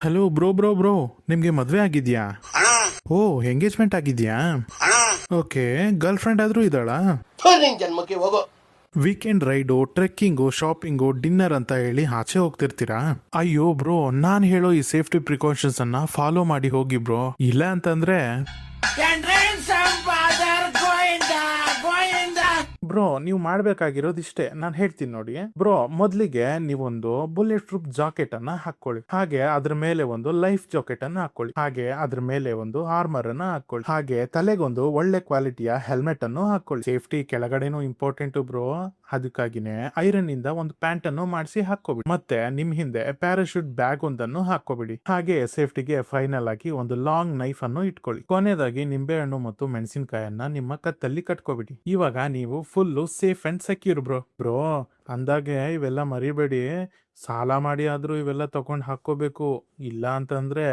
Hello bro ನಿಮ್ಗೆ ಮದ್ವೆ ಆಗಿದ್ಯಾ? ಅಣ್ಣ ಓ, ಎಂಗೇಜ್ಮೆಂಟ್ ಆಗಿದ್ಯಾ? ಅಣ್ಣ ಓಕೆ, ಗರ್ಲ್ ಫ್ರೆಂಡ್ ಆದ್ರೂ ಇದ್ದಾಳಾ? ನಿನ್ ಜನ್ಮಕ್ಕೆ ಹೋಗೋ. Weekend raid, trekking, shopping, dinner ಅಂತ ಹೇಳಿ ಆಚೆ ಹೋಗ್ತಿರ್ತೀರಾ? ಅಯ್ಯೋ ಬ್ರೋ, ನಾನ್ ಹೇಳೋ ಈ ಸೇಫ್ಟಿ ಪ್ರಿಕಾಷನ್ಸ್ ಅನ್ನ ಫಾಲೋ ಮಾಡಿ ಹೋಗಿ ಬ್ರೋ. ಇಲ್ಲ ಅಂತಂದ್ರೆ ಬ್ರೋ, ನೀವು ಮಾಡ್ಬೇಕಾಗಿರೋದು ಇಷ್ಟೇ. ನಾನು ಹೇಳ್ತೀನಿ ನೋಡಿ ಬ್ರೋ. ಮೊದ್ಲಿಗೆ ನೀವೊಂದು ಬುಲೆಟ್ ಪ್ರೂಫ್ ಜಾಕೆಟ್ ಅನ್ನ ಹಾಕೊಳ್ಳಿ. ಹಾಗೆ ಅದ್ರ ಮೇಲೆ ಒಂದು ಲೈಫ್ ಜಾಕೆಟ್ ಅನ್ನ ಹಾಕೊಳ್ಳಿ. ಹಾಗೆ ಅದ್ರ ಮೇಲೆ ಒಂದು ಆರ್ಮರ್ ಅನ್ನ ಹಾಕೊಳ್ಳಿ. ಹಾಗೆ ತಲೆಗೊಂದು ಒಳ್ಳೆ ಕ್ವಾಲಿಟಿಯ ಹೆಲ್ಮೆಟ್ ಅನ್ನು ಹಾಕೊಳ್ಳಿ. ಸೇಫ್ಟಿ ಕೆಳಗಡೆನೂ ಇಂಪಾರ್ಟೆಂಟ್ ಬ್ರೋ. ಅದಕ್ಕಾಗಿನೇ ಐರನ್ ಇಂದ ಒಂದು ಪ್ಯಾಂಟ್ ಅನ್ನು ಮಾಡಿಸಿ ಹಾಕೋಬಿಡಿ. ಮತ್ತೆ ನಿಮ್ ಹಿಂದೆ ಪ್ಯಾರಾಶೂಟ್ ಬ್ಯಾಗ್ ಒಂದನ್ನು ಹಾಕೋಬಿಡಿ. ಹಾಗೆ ಸೇಫ್ಟಿಗೆ ಫೈನಲ್ ಆಗಿ ಒಂದು ಲಾಂಗ್ ನೈಫ್ ಅನ್ನು ಇಟ್ಕೊಳ್ಳಿ. ಕೊನೆಯದಾಗಿ ನಿಂಬೆ ಹಣ್ಣು ಮತ್ತು ಮೆಣಸಿನಕಾಯನ್ನ ನಿಮ್ಮ ಕತ್ತಲ್ಲಿ ಕಟ್ಕೋಬಿಡಿ. ಇವಾಗ ನೀವು full safe and secure bro. ಅಂದಾಗೆ ಇವೆಲ್ಲ ಮರಿಬೇಡಿ. ಸಾಲ ಮಾಡಿ ಆದ್ರೂ ಇವೆಲ್ಲ ತಗೊಂಡ್ ಹಾಕೋಬೇಕು. ಇಲ್ಲ ಅಂತಂದ್ರೆ